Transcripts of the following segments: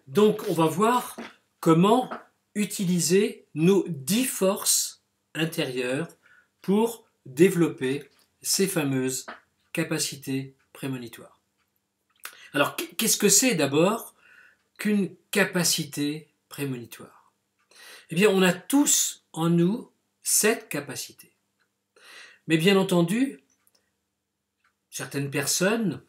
Donc, on va voir comment utiliser nos 10 forces intérieures pour développer ces fameuses capacités prémonitoires. Alors, qu'est-ce que c'est d'abord qu'une capacité prémonitoire? Eh bien, on a tous en nous cette capacité. Mais bien entendu, certaines personnes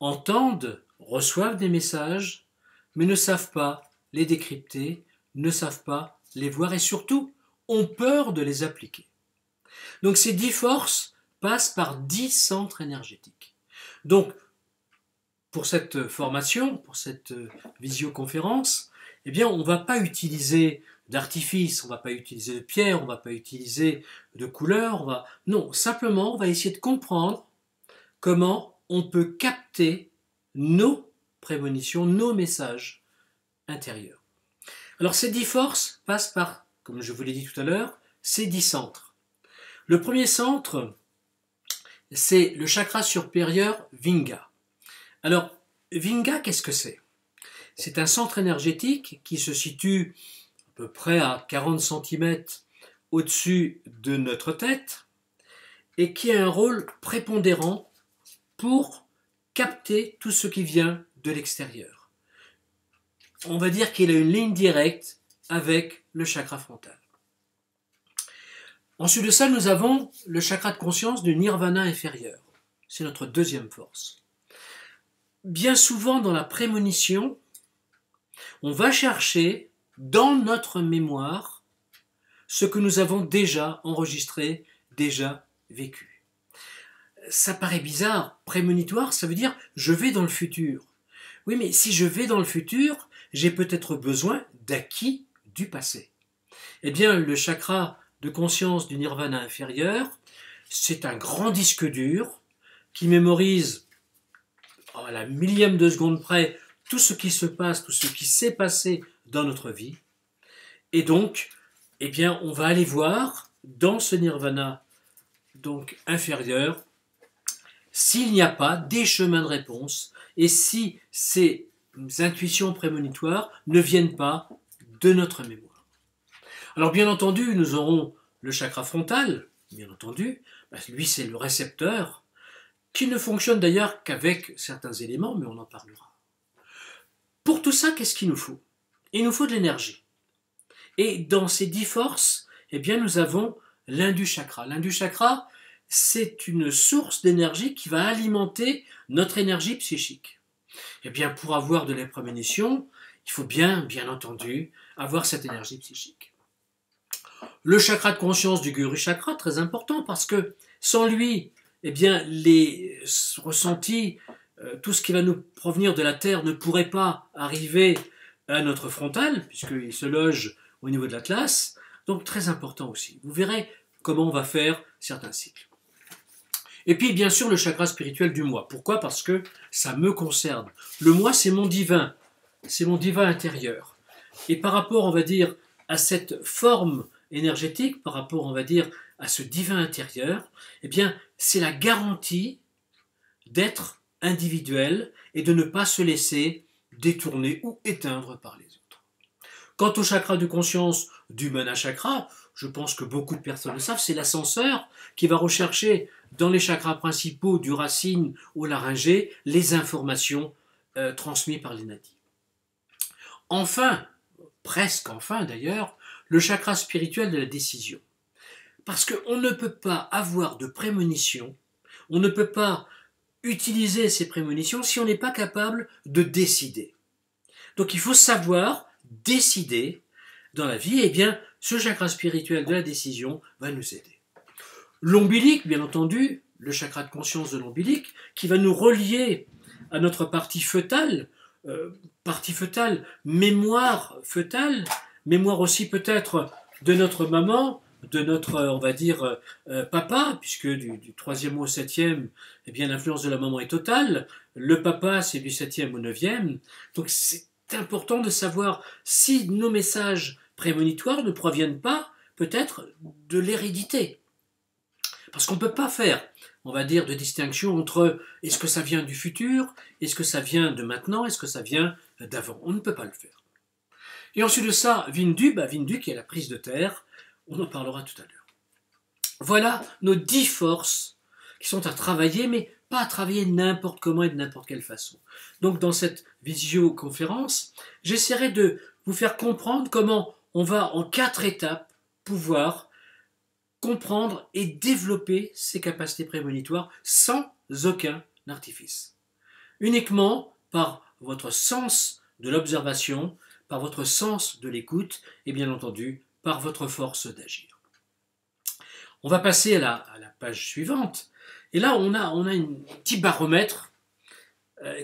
entendent, reçoivent des messages, mais ne savent pas les décrypter, ne savent pas les voir et surtout ont peur de les appliquer. Donc ces 10 forces passent par 10 centres énergétiques. Donc pour cette formation, pour cette visioconférence, eh bien on ne va pas utiliser d'artifice, on ne va pas utiliser de pierre, on ne va pas utiliser de couleurs, non, simplement on va essayer de comprendre comment on peut capter nos prémonitions, nos messages intérieurs. Alors ces 10 forces passent par, comme je vous l'ai dit tout à l'heure, ces 10 centres. Le premier centre, c'est le chakra supérieur Vinga. Alors, Vinga, qu'est-ce que c'est? C'est un centre énergétique qui se situe à peu près à 40 cm au-dessus de notre tête et qui a un rôle prépondérant pour capter tout ce qui vient de l'extérieur. On va dire qu'il a une ligne directe avec le chakra frontal. Ensuite de ça, nous avons le chakra de conscience du nirvana inférieur. C'est notre deuxième force. Bien souvent dans la prémonition, on va chercher dans notre mémoire ce que nous avons déjà enregistré, déjà vécu. Ça paraît bizarre, prémonitoire, ça veut dire je vais dans le futur. Oui, mais si je vais dans le futur, j'ai peut-être besoin d'acquis du passé. Eh bien, le chakra de conscience du nirvana inférieur, c'est un grand disque dur qui mémorise à la millième de seconde près tout ce qui se passe, tout ce qui s'est passé dans notre vie. Et donc, eh bien, on va aller voir dans ce nirvana donc inférieur s'il n'y a pas des chemins de réponse et si ces intuitions prémonitoires ne viennent pas de notre mémoire. Alors bien entendu, nous aurons le chakra frontal, bien entendu, lui c'est le récepteur, qui ne fonctionne d'ailleurs qu'avec certains éléments, mais on en parlera. Pour tout ça, qu'est-ce qu'il nous faut? Il nous faut de l'énergie. Et dans ces 10 forces, eh bien, nous avons l'Indu chakra. L'Indu chakra, c'est une source d'énergie qui va alimenter notre énergie psychique. Eh bien, pour avoir de la prémonition, il faut bien entendu, avoir cette énergie psychique. Le chakra de conscience du Guru chakra, très important, parce que sans lui, eh bien, les ressentis, tout ce qui va nous provenir de la Terre ne pourrait pas arriver à notre frontal, puisqu'il se loge au niveau de l'Atlas, donc très important aussi. Vous verrez comment on va faire certains cycles. Et puis, bien sûr, le chakra spirituel du moi. Pourquoi? Parce que ça me concerne. Le moi, c'est mon divin intérieur. Et par rapport, on va dire, à cette forme énergétique, par rapport, on va dire, à ce divin intérieur, eh bien, c'est la garantie d'être individuel et de ne pas se laisser détourner ou éteindre par les autres. Quant au chakra de conscience du Mana chakra, je pense que beaucoup de personnes le savent, c'est l'ascenseur qui va rechercher dans les chakras principaux du racine au laryngé les informations transmises par les nadis. Enfin, presque enfin d'ailleurs, le chakra spirituel de la décision. Parce qu'on ne peut pas avoir de prémonition, on ne peut pas utiliser ces prémonitions si on n'est pas capable de décider. Donc il faut savoir décider dans la vie, et bien ce chakra spirituel de la décision va nous aider. L'ombilique, bien entendu, le chakra de conscience de l'ombilique, qui va nous relier à notre partie fœtale, mémoire fœtale, mémoire aussi peut-être de notre maman, de notre, on va dire, papa, puisque du 3e au 7e, eh bien, l'influence de la maman est totale. Le papa, c'est du 7e au 9e. Donc, c'est important de savoir si nos messages prémonitoires ne proviennent pas, peut-être, de l'hérédité. Parce qu'on ne peut pas faire, on va dire, de distinction entre est-ce que ça vient du futur, est-ce que ça vient de maintenant, est-ce que ça vient d'avant. On ne peut pas le faire. Et ensuite de ça, Vindu, Vindu qui est la prise de terre, on en parlera tout à l'heure. Voilà nos 10 forces qui sont à travailler, mais pas à travailler n'importe comment et de n'importe quelle façon. Donc dans cette visioconférence, j'essaierai de vous faire comprendre comment on va en 4 étapes pouvoir comprendre et développer ces capacités prémonitoires sans aucun artifice. Uniquement par votre sens de l'observation, par votre sens de l'écoute et bien entendu par votre force d'agir. On va passer à la page suivante. Et là, on a un petit baromètre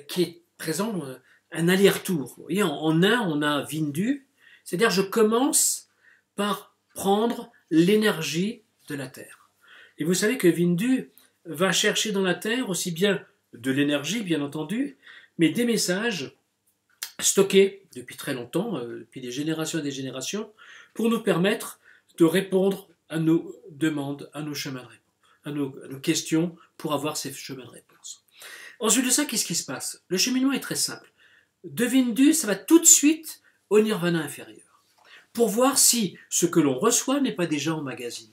qui est présent, un aller-retour. Vous voyez, en un, on a Vindu, c'est-à-dire je commence par prendre l'énergie de la Terre. Et vous savez que Vindu va chercher dans la Terre aussi bien de l'énergie, bien entendu, mais des messages stockés depuis très longtemps, depuis des générations et des générations, pour nous permettre de répondre à nos demandes, à nos chemins de réponse, à nos questions pour avoir ces chemins de réponse. Ensuite de ça, qu'est-ce qui se passe? Le cheminement est très simple. De Vindu, ça va tout de suite au nirvana inférieur, pour voir si ce que l'on reçoit n'est pas déjà emmagasiné.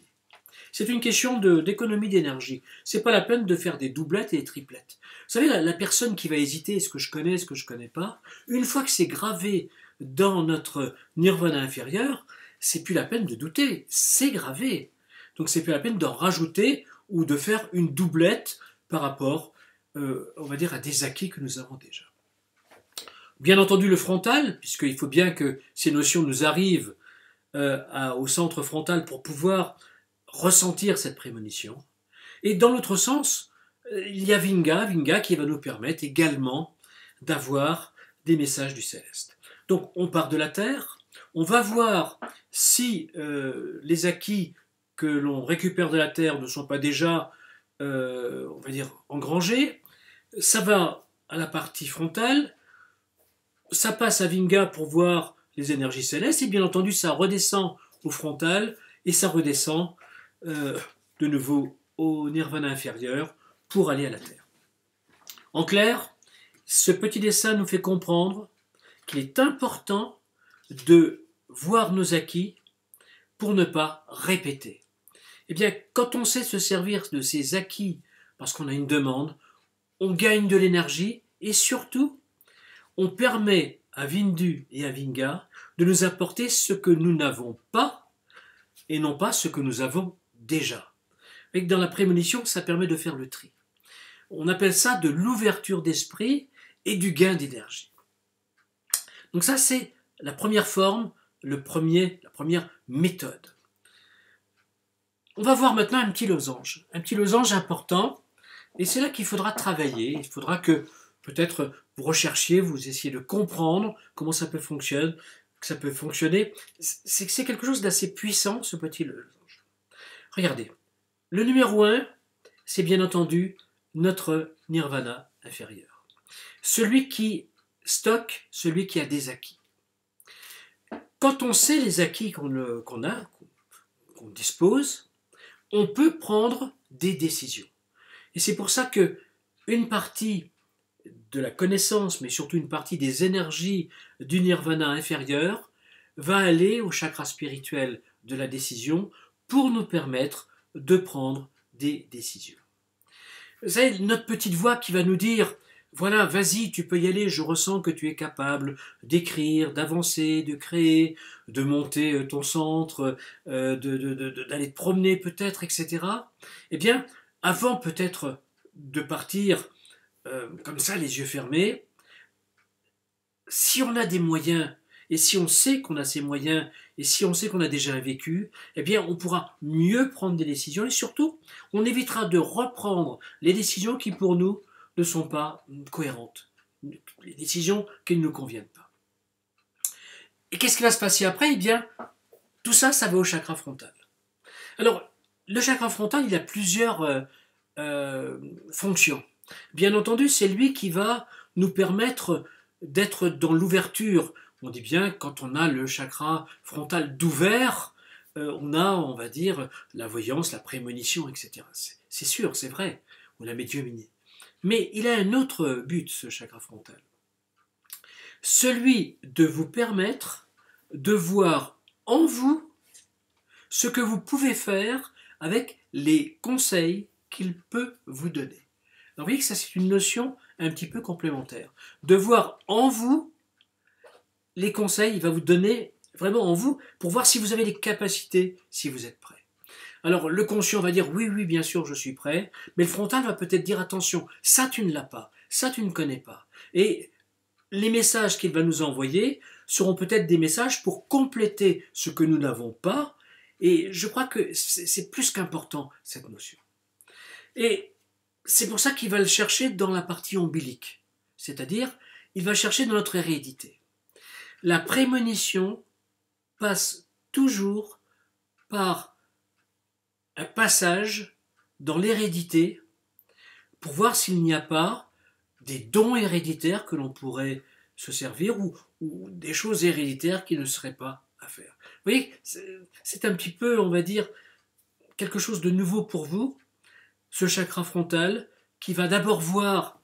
C'est une question d'économie d'énergie. C'est pas la peine de faire des doublettes et des triplettes. Vous savez, la personne qui va hésiter, est-ce que je connais, est-ce que je connais pas, une fois que c'est gravé dans notre nirvana inférieur, c'est plus la peine de douter, c'est gravé. Donc c'est plus la peine d'en rajouter ou de faire une doublette par rapport, on va dire, à des acquis que nous avons déjà. Bien entendu le frontal, puisqu'il faut bien que ces notions nous arrivent au centre frontal pour pouvoir ressentir cette prémonition. Et dans l'autre sens, il y a Vinga qui va nous permettre également d'avoir des messages du céleste. Donc on part de la Terre, on va voir si les acquis que l'on récupère de la Terre ne sont pas déjà, on va dire, engrangés. Ça va à la partie frontale, ça passe à Vinga pour voir les énergies célestes, et bien entendu ça redescend au frontal, et ça redescend de nouveau au nirvana inférieur pour aller à la Terre. En clair, ce petit dessin nous fait comprendre qu'il est important de voir nos acquis pour ne pas répéter. Eh bien, quand on sait se servir de ces acquis parce qu'on a une demande, on gagne de l'énergie et surtout, on permet à Vindu et à Vinga de nous apporter ce que nous n'avons pas et non pas ce que nous avons déjà. Et dans la prémonition, ça permet de faire le tri. On appelle ça de l'ouverture d'esprit et du gain d'énergie. Donc ça, c'est la première forme, la première méthode. On va voir maintenant un petit losange important, et c'est là qu'il faudra travailler. Il faudra que peut-être vous recherchiez, vous essayez de comprendre comment ça peut fonctionner. C'est quelque chose d'assez puissant, ce petit losange. Regardez, le numéro 1, c'est bien entendu notre nirvana inférieur. Celui qui stocke, celui qui a des acquis. Quand on sait les acquis qu'on dispose, on peut prendre des décisions. Et c'est pour ça que une partie de la connaissance, mais surtout une partie des énergies du nirvana inférieur, va aller au chakra spirituel de la décision pour nous permettre de prendre des décisions. Vous savez, notre petite voix qui va nous dire « Voilà, vas-y, tu peux y aller, je ressens que tu es capable d'écrire, d'avancer, de créer, de monter ton centre, d'aller te promener peut-être, etc. » Eh bien, avant peut-être de partir comme ça, les yeux fermés, si on a des moyens, et si on sait qu'on a ces moyens, et si on sait qu'on a déjà un vécu, eh bien, on pourra mieux prendre des décisions, et surtout, on évitera de reprendre les décisions qui, pour nous, ne sont pas cohérentes, les décisions qui ne nous conviennent pas. Et qu'est-ce qui va se passer après? Eh bien, tout ça, ça va au chakra frontal. Alors, le chakra frontal, il a plusieurs fonctions. Bien entendu, c'est lui qui va nous permettre d'être dans l'ouverture. On dit bien, quand on a le chakra frontal d'ouvert, on a, on va dire, la voyance, la prémonition, etc. C'est sûr, c'est vrai, ou la médiumnité. Mais il a un autre but, ce chakra frontal. celui de vous permettre de voir en vous ce que vous pouvez faire avec les conseils qu'il peut vous donner. Alors, vous voyez que ça, c'est une notion un petit peu complémentaire. De voir en vous les conseils, il va vous donner vraiment en vous pour voir si vous avez les capacités, si vous êtes prêt. Alors, le conscient va dire oui, oui, bien sûr, je suis prêt, mais le frontal va peut-être dire attention, ça tu ne l'as pas, ça tu ne connais pas. Et les messages qu'il va nous envoyer seront peut-être des messages pour compléter ce que nous n'avons pas, et je crois que c'est plus qu'important, cette notion. Et c'est pour ça qu'il va le chercher dans la partie ombilique, c'est-à-dire, il va chercher dans notre hérédité. La prémonition passe toujours par un passage dans l'hérédité pour voir s'il n'y a pas des dons héréditaires que l'on pourrait se servir ou des choses héréditaires qui ne seraient pas à faire. Vous voyez, c'est un petit peu, on va dire, quelque chose de nouveau pour vous, ce chakra frontal qui va d'abord voir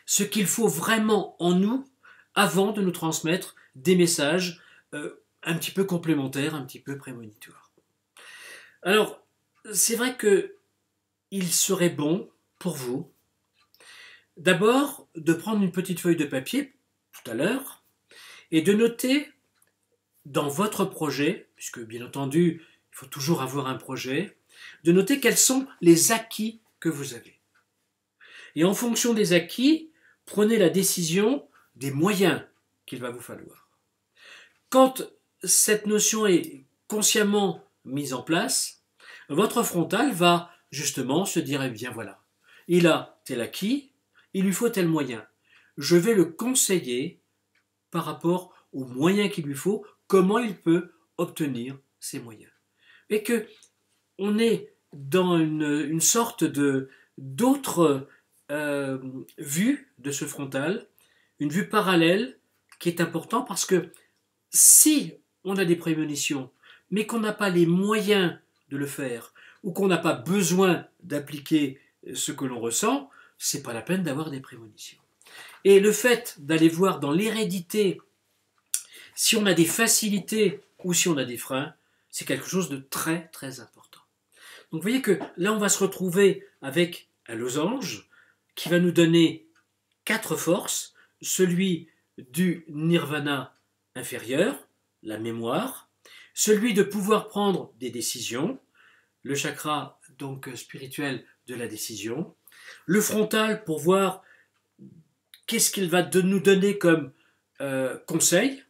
ce qu'il faut vraiment en nous avant de nous transmettre des messages un petit peu complémentaires, un petit peu prémonitoires. Alors, c'est vrai qu'il serait bon pour vous d'abord de prendre une petite feuille de papier tout à l'heure et de noter dans votre projet, puisque bien entendu il faut toujours avoir un projet, de noter quels sont les acquis que vous avez. Et en fonction des acquis, prenez la décision des moyens qu'il va vous falloir. Quand cette notion est consciemment mise en place, votre frontal va justement se dire, eh bien voilà, il a tel acquis, il lui faut tel moyen. Je vais le conseiller par rapport aux moyens qu'il lui faut, comment il peut obtenir ces moyens. Et que on est dans une sorte d'autre vue de ce frontal, une vue parallèle qui est importante parce que si on a des prémonitions, mais qu'on n'a pas les moyens de le faire, ou qu'on n'a pas besoin d'appliquer ce que l'on ressent, c'est pas la peine d'avoir des prémonitions. Et le fait d'aller voir dans l'hérédité si on a des facilités ou si on a des freins, c'est quelque chose de très très important. Donc vous voyez que là on va se retrouver avec un losange qui va nous donner 4 forces, celui du nirvana inférieur, la mémoire, celui de pouvoir prendre des décisions, le chakra donc spirituel de la décision, le frontal pour voir qu'est-ce qu'il va nous donner comme conseil,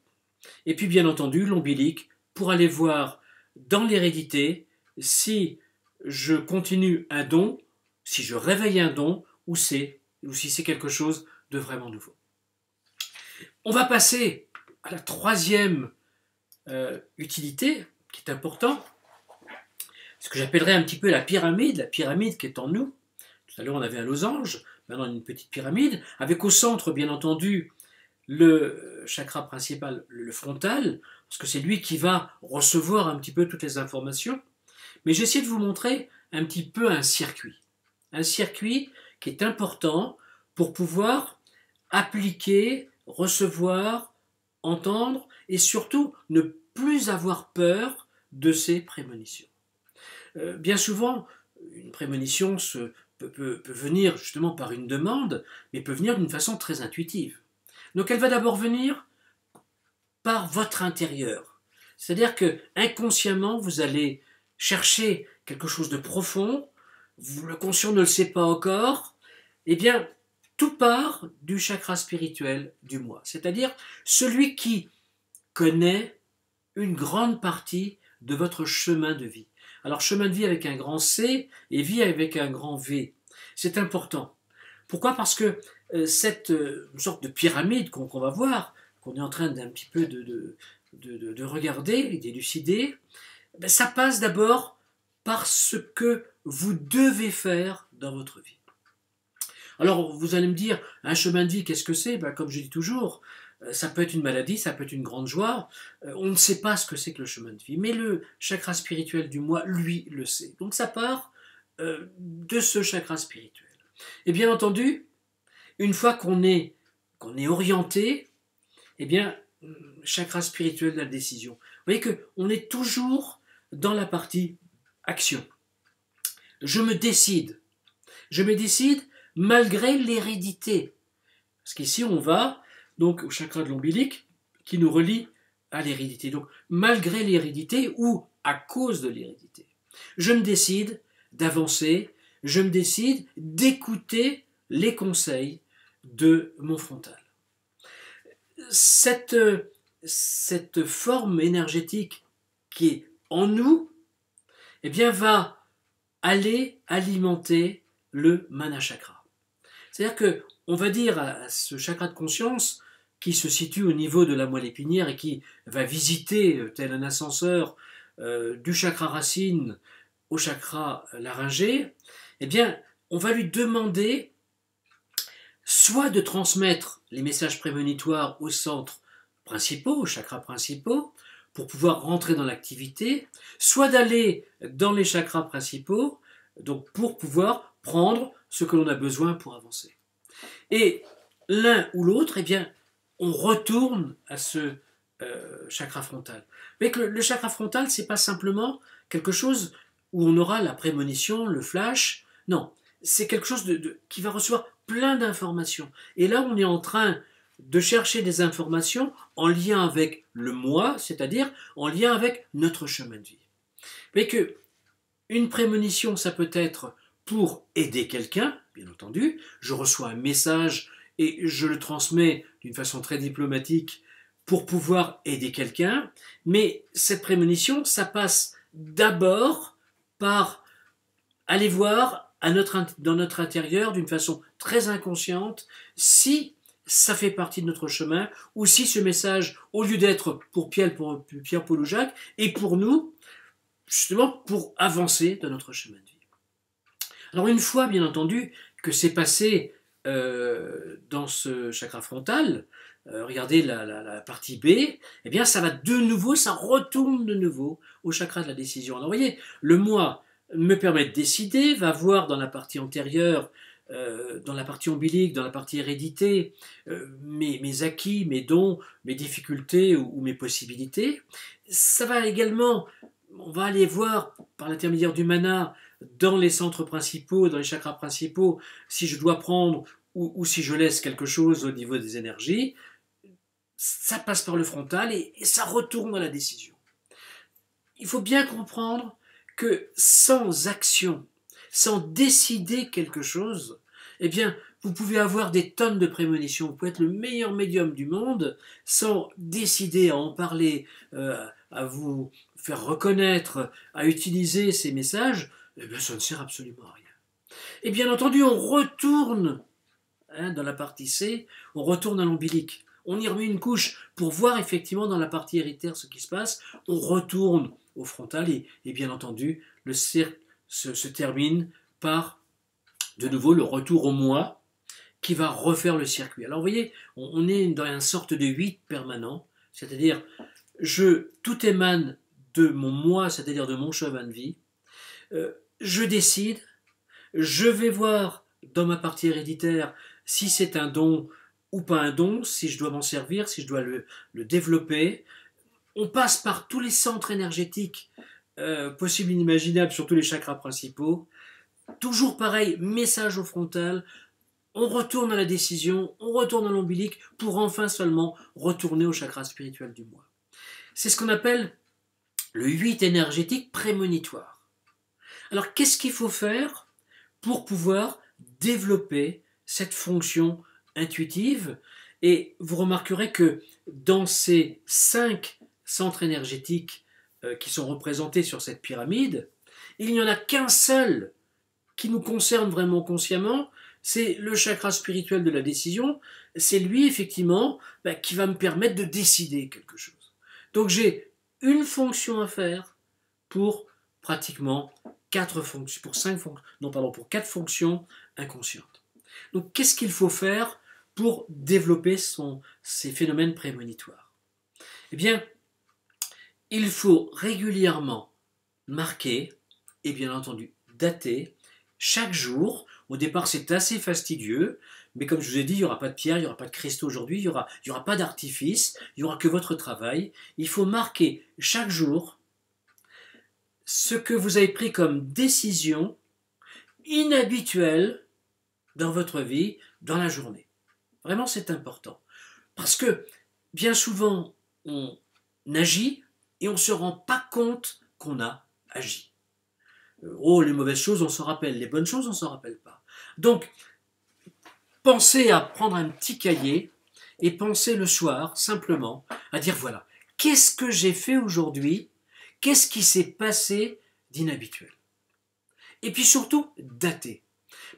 et puis bien entendu l'ombilique pour aller voir dans l'hérédité si je continue un don, si je réveille un don, ou si c'est quelque chose de vraiment nouveau. On va passer à la troisième utilité qui est importante, ce que j'appellerais un petit peu la pyramide qui est en nous. Tout à l'heure on avait un losange, maintenant une petite pyramide, avec au centre bien entendu le chakra principal, le frontal, parce que c'est lui qui va recevoir un petit peu toutes les informations. Mais j'essaie de vous montrer un petit peu un circuit qui est important pour pouvoir appliquer, recevoir, entendre et surtout ne plus avoir peur de ces prémonitions. Bien souvent, une prémonition peut venir justement par une demande, mais peut venir d'une façon très intuitive. Donc elle va d'abord venir par votre intérieur. C'est-à-dire que inconsciemment, vous allez chercher quelque chose de profond, le conscient ne le sait pas encore, eh bien, tout part du chakra spirituel du moi. C'est-à-dire celui qui connaît une grande partie de votre chemin de vie. Alors chemin de vie avec un grand C et vie avec un grand V. C'est important. Pourquoi ? Parce que cette sorte de pyramide qu'on va voir, qu'on est en train d'un petit peu de regarder, d'élucider, ben ça passe d'abord par ce que vous devez faire dans votre vie. Alors vous allez me dire, un chemin de vie, qu'est-ce que c'est ? Ben, comme je dis toujours, ça peut être une maladie, ça peut être une grande joie, on ne sait pas ce que c'est que le chemin de vie, mais le chakra spirituel du moi, lui, le sait. Donc ça part de ce chakra spirituel. Et bien entendu, une fois qu'on est orienté, eh bien, chakra spirituel de la décision. Vous voyez qu'on est toujours dans la partie action. Je me décide. Je me décide malgré l'hérédité. Parce qu'ici, on va donc au chakra de l'ombilic qui nous relie à l'hérédité. Donc, malgré l'hérédité ou à cause de l'hérédité, je me décide d'avancer, je me décide d'écouter les conseils de mon frontal. Cette forme énergétique qui est en nous, eh bien, va aller alimenter le mana chakra. C'est-à-dire qu'on va dire à ce chakra de conscience qui se situe au niveau de la moelle épinière et qui va visiter, tel un ascenseur, du chakra racine au chakra laryngé, eh bien, on va lui demander soit de transmettre les messages prémonitoires aux centres principaux, aux chakras principaux, pour pouvoir rentrer dans l'activité, soit d'aller dans les chakras principaux, donc pour pouvoir prendre ce que l'on a besoin pour avancer. Et l'un ou l'autre, eh bien, on retourne à ce chakra frontal. Mais que le chakra frontal, c'est pas simplement quelque chose où on aura la prémonition, le flash. Non, c'est quelque chose qui va recevoir plein d'informations. Et là, on est en train de chercher des informations en lien avec le moi, c'est-à-dire en lien avec notre chemin de vie. Mais que une prémonition, ça peut être pour aider quelqu'un, bien entendu. Je reçois un message et je le transmets d'une façon très diplomatique pour pouvoir aider quelqu'un. Mais cette prémonition, ça passe d'abord par aller voir dans notre intérieur d'une façon très inconsciente si ça fait partie de notre chemin ou si ce message, au lieu d'être pour Pierre, Paul ou Jacques, est pour nous, justement pour avancer dans notre chemin de vie. Alors une fois, bien entendu, que c'est passé dans ce chakra frontal, regardez la partie B, eh bien ça va de nouveau, ça retourne de nouveau au chakra de la décision. Alors vous voyez, le moi me permet de décider, va voir dans la partie antérieure, dans la partie ombilique, dans la partie hérédité, mes acquis, mes dons, mes difficultés ou mes possibilités. Ça va également, on va aller voir par l'intermédiaire du mana dans les centres principaux, dans les chakras principaux, si je dois prendre ou si je laisse quelque chose au niveau des énergies. Ça passe par le frontal et ça retourne à la décision. Il faut bien comprendre que sans action, sans décider quelque chose, eh bien, vous pouvez avoir des tonnes de prémonitions, vous pouvez être le meilleur médium du monde, sans décider à en parler, à vous faire reconnaître, à utiliser ces messages, eh bien, ça ne sert absolument à rien. Et bien entendu, on retourne, dans la partie C, on retourne à l'ombilic. On y remet une couche pour voir effectivement dans la partie héréditaire ce qui se passe. On retourne au frontal et bien entendu, le cercle se termine par de nouveau le retour au moi qui va refaire le circuit. Alors vous voyez, on est dans une sorte de 8 permanent, c'est-à-dire tout émane de mon moi, c'est-à-dire de mon chemin de vie. Je décide, je vais voir dans ma partie héréditaire si c'est un don ou pas un don, si je dois m'en servir, si je dois le développer. On passe par tous les centres énergétiques possibles et inimaginables sur tous les chakras principaux. Toujours pareil, message au frontal, on retourne à la décision, on retourne à l'ombilic pour enfin seulement retourner au chakra spirituel du moi. C'est ce qu'on appelle le 8 énergétique prémonitoire. Alors qu'est-ce qu'il faut faire pour pouvoir développer cette fonction intuitive? Et vous remarquerez que dans ces 5 centres énergétiques qui sont représentés sur cette pyramide, il n'y en a qu'un seul qui nous concerne vraiment consciemment, c'est le chakra spirituel de la décision. C'est lui, effectivement, qui va me permettre de décider quelque chose. Donc j'ai une fonction à faire pour pratiquement 4 fonctions, pour 4 fonctions inconscientes. Donc qu'est-ce qu'il faut faire pour développer ces phénomènes prémonitoires? Eh bien, il faut régulièrement marquer et bien entendu dater chaque jour. Au départ, c'est assez fastidieux, Mais comme je vous ai dit, il n'y aura pas de pierre, il n'y aura pas de cristaux aujourd'hui, il y aura pas d'artifice, il n'y aura que votre travail. Il faut marquer chaque jour ce que vous avez pris comme décision inhabituelle dans votre vie, dans la journée. Vraiment, c'est important. Parce que bien souvent, on agit et on ne se rend pas compte qu'on a agi. Oh, les mauvaises choses, on s'en rappelle. Les bonnes choses, on ne s'en rappelle pas. Donc, pensez à prendre un petit cahier et pensez le soir, simplement, à dire, voilà, qu'est-ce que j'ai fait aujourd'hui? Qu'est-ce qui s'est passé d'inhabituel? Et puis surtout, dater.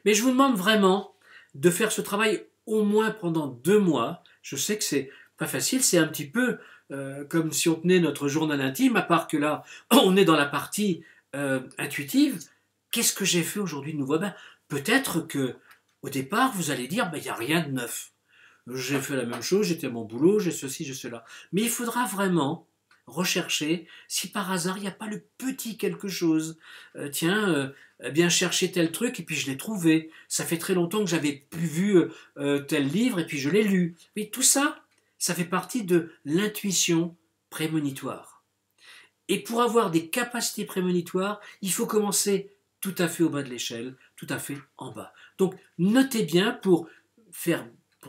Mais je vous demande vraiment de faire ce travail au moins pendant 2 mois. Je sais que c'est pas facile, c'est un petit peu comme si on tenait notre journal intime, à part que là, on est dans la partie intuitive. Qu'est-ce que j'ai fait aujourd'hui de nouveau? Ben, peut-être que au départ, vous allez dire, ben, il n'y a rien de neuf. J'ai fait la même chose, j'étais à mon boulot, j'ai ceci, j'ai cela. Mais il faudra vraiment rechercher si par hasard il n'y a pas le petit quelque chose. Eh bien chercher tel truc et puis je l'ai trouvé. Ça fait très longtemps que j'avais plus vu tel livre et puis je l'ai lu. Mais tout ça, ça fait partie de l'intuition prémonitoire. Et pour avoir des capacités prémonitoires, il faut commencer tout à fait au bas de l'échelle, tout à fait en bas. Donc notez bien pour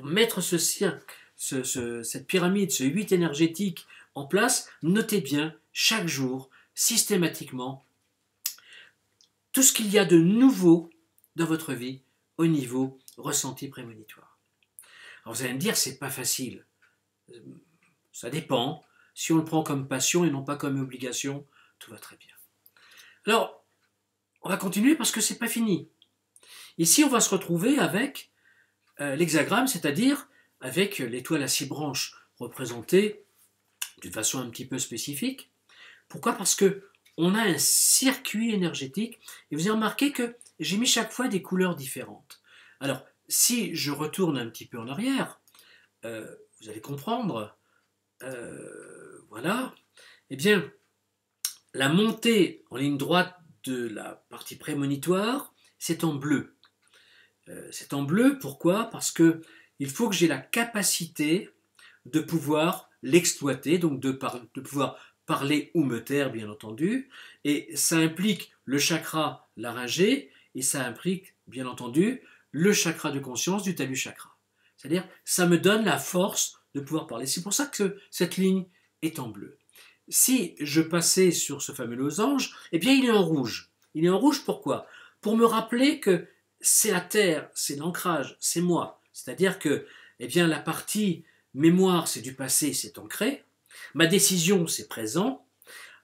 mettre cette pyramide, ce 8 énergétique en place, notez bien chaque jour, systématiquement, tout ce qu'il y a de nouveau dans votre vie au niveau ressenti prémonitoire. Alors vous allez me dire, c'est pas facile. Ça dépend. Si on le prend comme passion et non pas comme obligation, tout va très bien. Alors, on va continuer parce que c'est pas fini. Ici, on va se retrouver avec l'hexagramme, c'est-à-dire avec l'étoile à 6 branches représentée d'une façon un petit peu spécifique. Pourquoi? Parce que on a un circuit énergétique et vous avez remarqué que j'ai mis chaque fois des couleurs différentes. Alors, si je retourne un petit peu en arrière, vous allez comprendre, voilà, eh bien, la montée en ligne droite de la partie prémonitoire, c'est en bleu. C'est en bleu, pourquoi? Parce que il faut que j'ai la capacité de pouvoir l'exploiter, donc de pouvoir parler ou me taire, bien entendu, et ça implique le chakra laryngé, et ça implique, bien entendu, le chakra de conscience du talus chakra. C'est-à-dire, ça me donne la force de pouvoir parler. C'est pour ça que cette ligne est en bleu. Si je passais sur ce fameux losange, eh bien, il est en rouge. Il est en rouge, pourquoi? Pour me rappeler que c'est la terre, c'est l'ancrage, c'est moi. C'est-à-dire que, eh bien, la partie mémoire, c'est du passé, c'est ancré. Ma décision, c'est présent.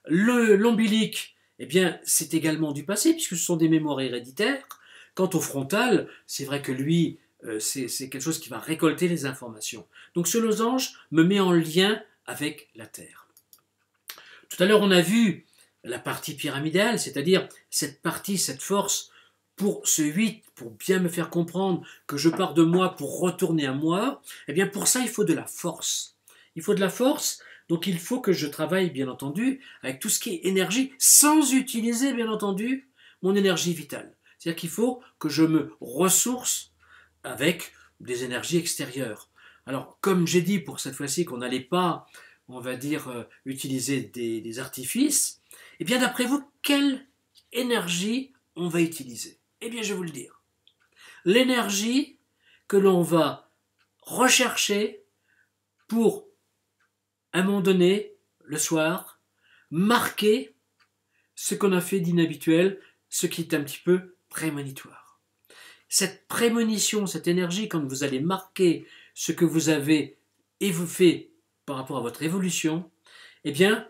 L'ombilique, eh bien, c'est également du passé, puisque ce sont des mémoires héréditaires. Quant au frontal, c'est vrai que lui, c'est quelque chose qui va récolter les informations. Donc ce losange me met en lien avec la Terre. Tout à l'heure, on a vu la partie pyramidale, c'est-à-dire cette partie, cette force, pour ce 8, pour bien me faire comprendre que je pars de moi pour retourner à moi, eh bien pour ça, il faut de la force. Il faut de la force, donc il faut que je travaille, bien entendu, avec tout ce qui est énergie, sans utiliser, bien entendu, mon énergie vitale. C'est-à-dire qu'il faut que je me ressource avec des énergies extérieures. Alors, comme j'ai dit pour cette fois-ci qu'on n'allait pas, on va dire, utiliser des artifices, eh bien d'après vous, quelle énergie on va utiliser? Eh bien, je vais vous le dire. L'énergie que l'on va rechercher pour, à un moment donné, le soir, marquer ce qu'on a fait d'inhabituel, ce qui est un petit peu prémonitoire. Cette prémonition, cette énergie, quand vous allez marquer ce que vous avez et vous fait par rapport à votre évolution, eh bien,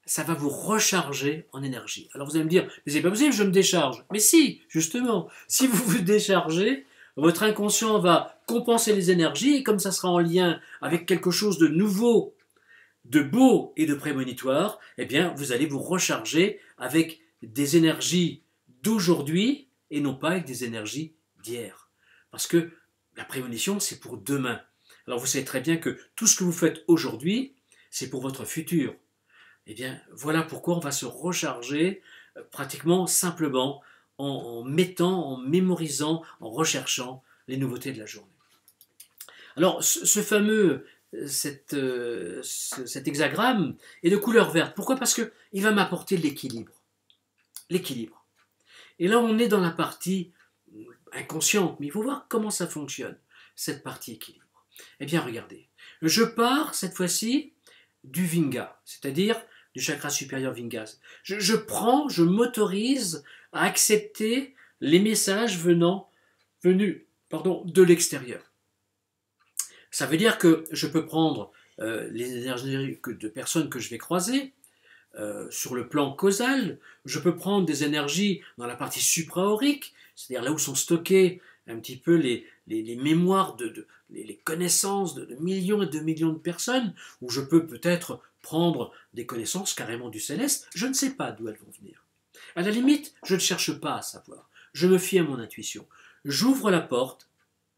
ça va vous recharger en énergie. Alors vous allez me dire, mais c'est pas possible, je me décharge. Mais si, justement, si vous vous déchargez, votre inconscient va compenser les énergies, et comme ça sera en lien avec quelque chose de nouveau, de beau et de prémonitoire, eh bien, vous allez vous recharger avec des énergies d'aujourd'hui et non pas avec des énergies d'hier. Parce que la prémonition, c'est pour demain. Alors vous savez très bien que tout ce que vous faites aujourd'hui, c'est pour votre futur. Eh bien, voilà pourquoi on va se recharger pratiquement simplement en mettant, en mémorisant, en recherchant les nouveautés de la journée. Alors, cet hexagramme est de couleur verte. Pourquoi? Parce qu'il va m'apporter l'équilibre. L'équilibre. Et là, on est dans la partie inconsciente, mais il faut voir comment ça fonctionne, cette partie équilibre. Eh bien, regardez. Je pars, cette fois-ci, du Vinga, c'est-à-dire du chakra supérieur Vingas. Je m'autorise à accepter les messages venus de l'extérieur. Ça veut dire que je peux prendre les énergies de personnes que je vais croiser sur le plan causal. Je peux prendre des énergies dans la partie supraorique, c'est-à-dire là où sont stockées un petit peu les mémoires, les connaissances de millions et de millions de personnes, où je peux peut-être prendre des connaissances carrément du céleste. Je ne sais pas d'où elles vont venir. À la limite, je ne cherche pas à savoir. Je me fie à mon intuition. J'ouvre la porte,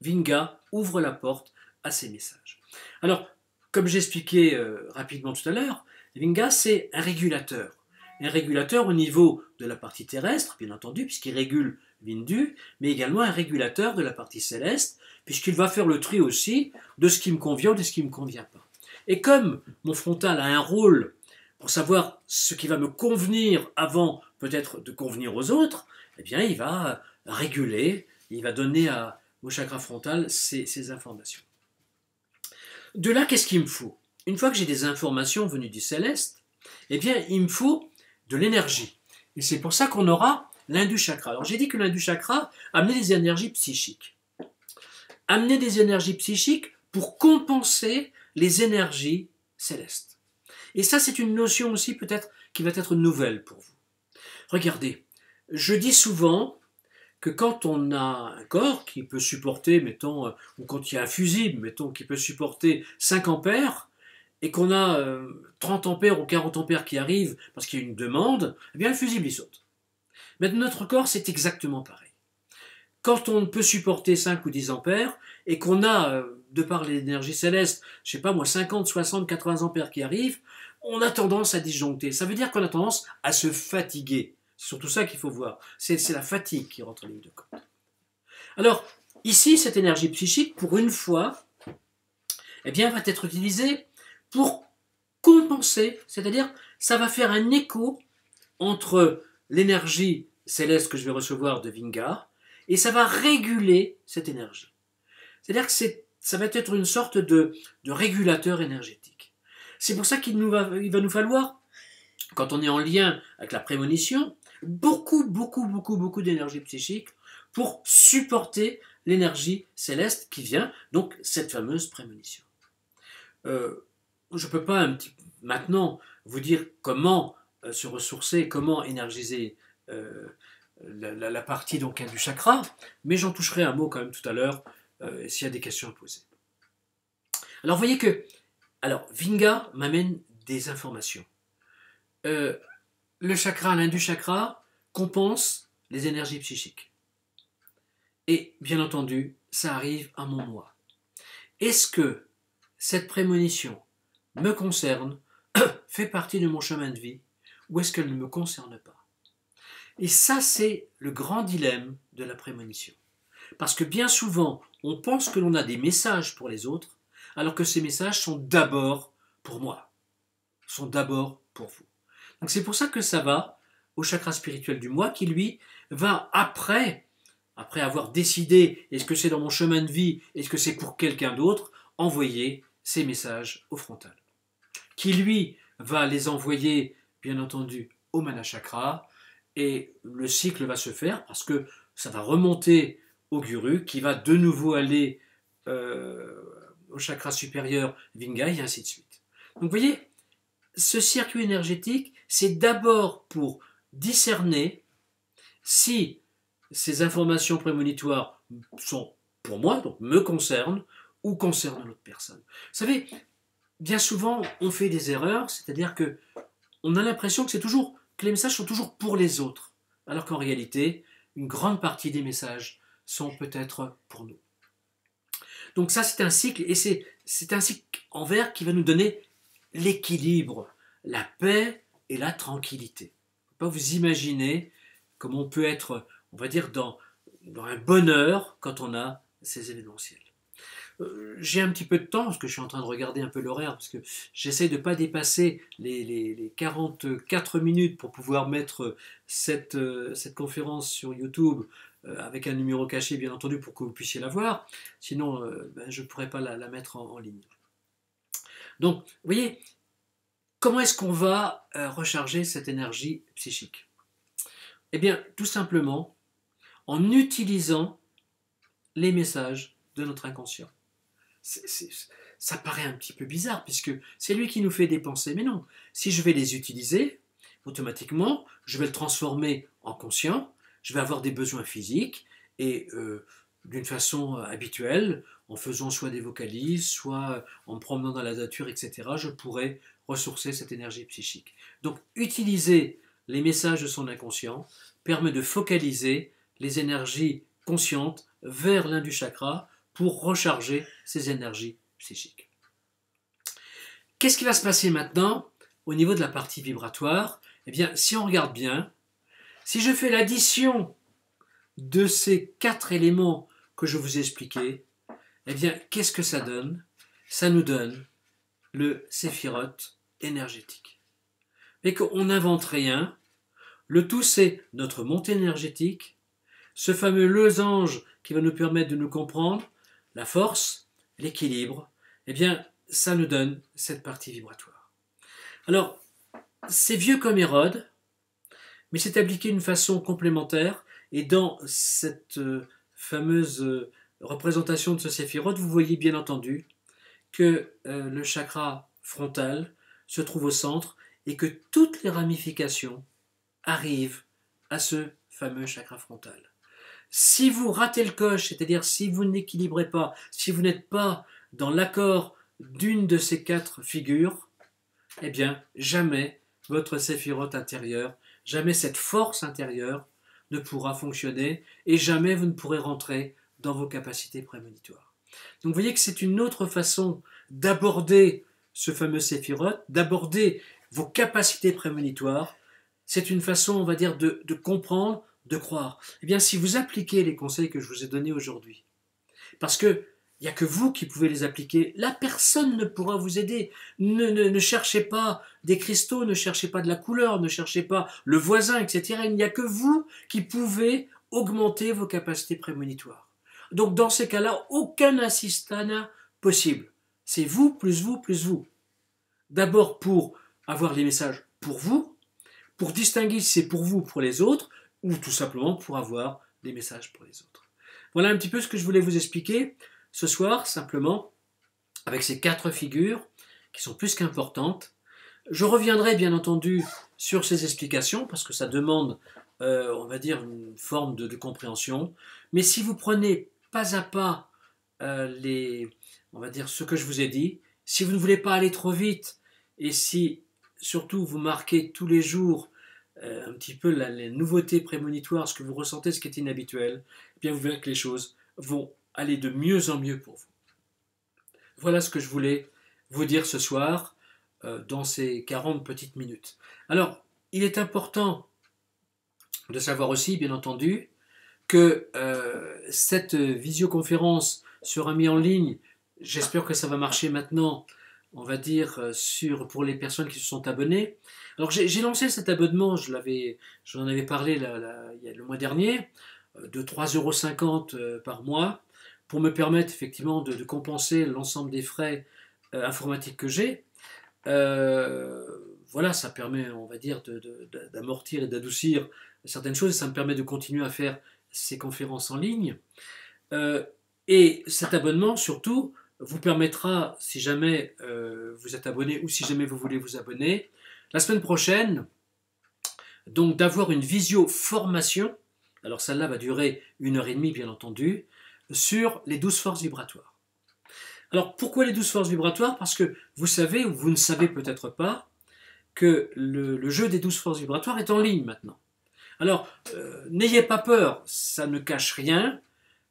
Vinga ouvre la porte à ces messages. Alors, comme j'expliquais rapidement tout à l'heure, Vinga, c'est un régulateur. Un régulateur au niveau de la partie terrestre, bien entendu, puisqu'il régule Vindu, mais également un régulateur de la partie céleste, puisqu'il va faire le tri aussi de ce qui me convient ou de ce qui ne me convient pas. Et comme mon frontal a un rôle pour savoir ce qui va me convenir avant peut-être de convenir aux autres, eh bien il va réguler, il va donner au chakra frontal ces informations. De là, qu'est-ce qu'il me faut? Une fois que j'ai des informations venues du céleste, eh bien, il me faut de l'énergie. Et c'est pour ça qu'on aura l'Hindu chakra. Alors, j'ai dit que l'Hindu chakra amenait des énergies psychiques. Amener des énergies psychiques pour compenser les énergies célestes. Et ça, c'est une notion aussi peut-être qui va être nouvelle pour vous. Regardez, je dis souvent que quand on a un corps qui peut supporter, mettons, ou quand il y a un fusible, mettons, qui peut supporter 5 ampères, et qu'on a 30 ampères ou 40 ampères qui arrivent parce qu'il y a une demande, eh bien le fusible il saute. Mais notre corps, c'est exactement pareil. Quand on peut supporter 5 ou 10 ampères, et qu'on a, de par l'énergie céleste, je sais pas moi, 50, 60, 80 ampères qui arrivent, on a tendance à disjoncter. Ça veut dire qu'on a tendance à se fatiguer. C'est surtout ça qu'il faut voir. C'est la fatigue qui rentre en ligne de compte. Alors, ici, cette énergie psychique, pour une fois, eh bien, va être utilisée pour compenser, c'est-à-dire, ça va faire un écho entre l'énergie céleste que je vais recevoir de Vinga, et ça va réguler cette énergie. C'est-à-dire que ça va être une sorte de régulateur énergétique. C'est pour ça qu'il va nous falloir, quand on est en lien avec la prémonition, beaucoup d'énergie psychique pour supporter l'énergie céleste qui vient, donc cette fameuse prémonition. Je ne peux pas maintenant vous dire comment se ressourcer, comment énergiser la partie donc du chakra, mais j'en toucherai un mot quand même tout à l'heure s'il y a des questions à poser. Alors vous voyez que Vinga m'amène des informations. Le chakra, l'Hindu chakra, compense les énergies psychiques. Et bien entendu, ça arrive à mon moi. Est-ce que cette prémonition me concerne, fait partie de mon chemin de vie, ou est-ce qu'elle ne me concerne pas? Et ça, c'est le grand dilemme de la prémonition. Parce que bien souvent, on pense que l'on a des messages pour les autres, alors que ces messages sont d'abord pour moi, sont d'abord pour vous. Donc c'est pour ça que ça va au chakra spirituel du moi, qui lui va après avoir décidé, est-ce que c'est dans mon chemin de vie, est-ce que c'est pour quelqu'un d'autre, envoyer ces messages au frontal. Qui lui va les envoyer, bien entendu, au mana chakra, et le cycle va se faire parce que ça va remonter au guru, qui va de nouveau aller au chakra supérieur Vinga, et ainsi de suite. Donc vous voyez, ce circuit énergétique, c'est d'abord pour discerner si ces informations prémonitoires sont pour moi, donc me concernent, ou concernent l'autre personne. Vous savez, bien souvent, on fait des erreurs, c'est-à-dire que on a l'impression que les messages sont toujours pour les autres, alors qu'en réalité, une grande partie des messages sont peut-être pour nous. Donc ça, c'est un cycle, et c'est un cycle en vert qui va nous donner l'équilibre, la paix et la tranquillité. Vous ne pouvez pas vous imaginer comment on peut être, on va dire, dans un bonheur quand on a ces événementiels. J'ai un petit peu de temps, parce que je suis en train de regarder un peu l'horaire, parce que j'essaie de ne pas dépasser les 44 minutes pour pouvoir mettre cette conférence sur YouTube avec un numéro caché, bien entendu, pour que vous puissiez la voir. Sinon, ben, je ne pourrais pas la mettre en ligne. Donc, vous voyez, comment est-ce qu'on va recharger cette énergie psychique? Eh bien, tout simplement en utilisant les messages de notre inconscient. Ça paraît un petit peu bizarre, puisque c'est lui qui nous fait des pensées, mais non. Si je vais les utiliser, automatiquement, je vais le transformer en conscient, je vais avoir des besoins physiques, et d'une façon habituelle, en faisant soit des vocalises, soit en me promenant dans la nature, etc., je pourrais ressourcer cette énergie psychique. Donc, utiliser les messages de son inconscient permet de focaliser les énergies conscientes vers l'un du chakra pour recharger ces énergies psychiques. Qu'est-ce qui va se passer maintenant au niveau de la partie vibratoire? Eh bien, si on regarde bien, si je fais l'addition de ces 4 éléments que je vous ai expliqués, eh bien, qu'est-ce que ça donne? Ça nous donne le séphiroth énergétique. Et qu'on n'invente rien, le tout c'est notre montée énergétique, ce fameux losange qui va nous permettre de nous comprendre, la force, l'équilibre, eh bien, ça nous donne cette partie vibratoire. Alors, c'est vieux comme Hérode, mais c'est appliqué d'une façon complémentaire, et dans cette fameuse représentation de ce séphiroth, vous voyez bien entendu que le chakra frontal se trouve au centre, et que toutes les ramifications arrivent à ce fameux chakra frontal. Si vous ratez le coche, c'est-à-dire si vous n'équilibrez pas, si vous n'êtes pas dans l'accord d'une de ces 4 figures, eh bien, jamais votre séphiroth intérieur, jamais cette force intérieure ne pourra fonctionner et jamais vous ne pourrez rentrer dans vos capacités prémonitoires. Donc vous voyez que c'est une autre façon d'aborder ce fameux séphiroth, d'aborder vos capacités prémonitoires. C'est une façon, on va dire, de comprendre, de croire. Eh bien, si vous appliquez les conseils que je vous ai donnés aujourd'hui, parce que il n'y a que vous qui pouvez les appliquer, la personne ne pourra vous aider. Ne cherchez pas des cristaux, ne cherchez pas de la couleur, ne cherchez pas le voisin, etc. Il n'y a que vous qui pouvez augmenter vos capacités prémonitoires. Donc, dans ces cas-là, aucun assistana possible. C'est vous, plus vous, plus vous. D'abord pour avoir les messages pour vous, pour distinguer si c'est pour vous ou pour les autres, ou tout simplement pour avoir des messages pour les autres. Voilà un petit peu ce que je voulais vous expliquer ce soir, simplement, avec ces 4 figures qui sont plus qu'importantes. Je reviendrai bien entendu sur ces explications, parce que ça demande, on va dire, une forme de compréhension. Mais si vous prenez pas à pas on va dire, ce que je vous ai dit, si vous ne voulez pas aller trop vite, et si surtout vous marquez tous les jours un petit peu les nouveautés prémonitoires, ce que vous ressentez, ce qui est inhabituel, eh bien vous verrez que les choses vont aller de mieux en mieux pour vous. Voilà ce que je voulais vous dire ce soir dans ces 40 petites minutes. Alors, il est important de savoir aussi, bien entendu, que cette visioconférence sera mise en ligne. J'espère que ça va marcher maintenant, on va dire, pour les personnes qui se sont abonnées. Alors j'ai lancé cet abonnement, j'en avais parlé il y a le mois dernier, de 3,50 € par mois, pour me permettre effectivement de compenser l'ensemble des frais informatiques que j'ai. Voilà, ça permet, on va dire, d'amortir et d'adoucir certaines choses, et ça me permet de continuer à faire ces conférences en ligne. Et cet abonnement, surtout, vous permettra, si jamais vous êtes abonné ou si jamais vous voulez vous abonner, la semaine prochaine, donc d'avoir une visio-formation, alors celle-là va durer 1h30 bien entendu, sur les 12 forces vibratoires. Alors pourquoi les 12 forces vibratoires? Parce que vous savez, ou vous ne savez peut-être pas, que le jeu des 12 forces vibratoires est en ligne maintenant. Alors, n'ayez pas peur, ça ne cache rien,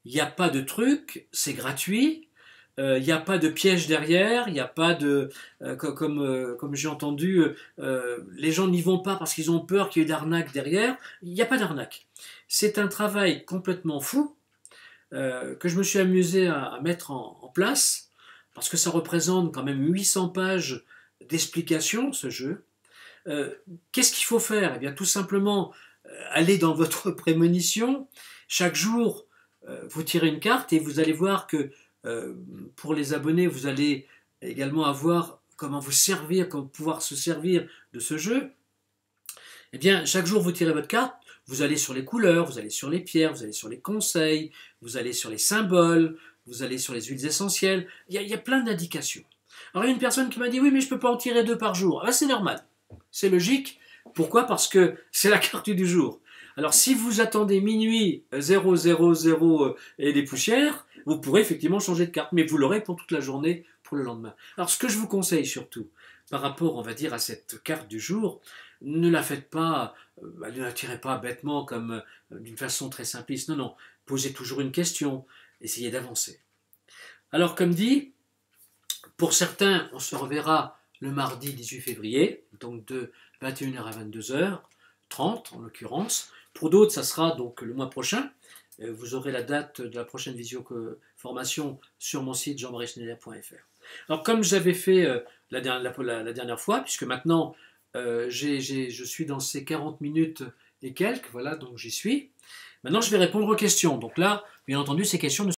il n'y a pas de truc, c'est gratuit, il n'y a pas de piège derrière, il n'y a pas de... comme j'ai entendu, les gens n'y vont pas parce qu'ils ont peur qu'il y ait d'arnaque derrière, il n'y a pas d'arnaque. C'est un travail complètement fou, que je me suis amusé à mettre en place, parce que ça représente quand même 800 pages d'explications, ce jeu. Qu'est-ce qu'il faut faire? Eh bien, tout simplement, aller dans votre prémonition. Chaque jour, vous tirez une carte et vous allez voir que pour les abonnés, vous allez également avoir comment vous servir, comment pouvoir se servir de ce jeu. Eh bien, chaque jour, vous tirez votre carte, vous allez sur les couleurs, vous allez sur les pierres, vous allez sur les conseils, vous allez sur les symboles, vous allez sur les huiles essentielles. Il y a plein d'indications. Alors, il y a une personne qui m'a dit, oui, mais je ne peux pas en tirer 2 par jour. Ah, ben, c'est normal, c'est logique. Pourquoi? Parce que c'est la carte du jour. Alors, si vous attendez minuit 000 et des poussières, vous pourrez effectivement changer de carte, mais vous l'aurez pour toute la journée, pour le lendemain. Alors, ce que je vous conseille surtout, par rapport, on va dire, à cette carte du jour, ne la faites pas, ne la tirez pas bêtement comme d'une façon très simpliste. Non, non, posez toujours une question, essayez d'avancer. Alors, comme dit, pour certains, on se reverra le mardi 18 février, donc de 21h à 22h30 en l'occurrence. Pour d'autres, ça sera donc le mois prochain. Vous aurez la date de la prochaine visio-formation sur mon site jean-marie-schneider.fr. Alors, comme j'avais fait la dernière fois, puisque maintenant je suis dans ces 40 minutes et quelques, voilà, donc j'y suis. Maintenant, je vais répondre aux questions. Donc là, bien entendu, ces questions ne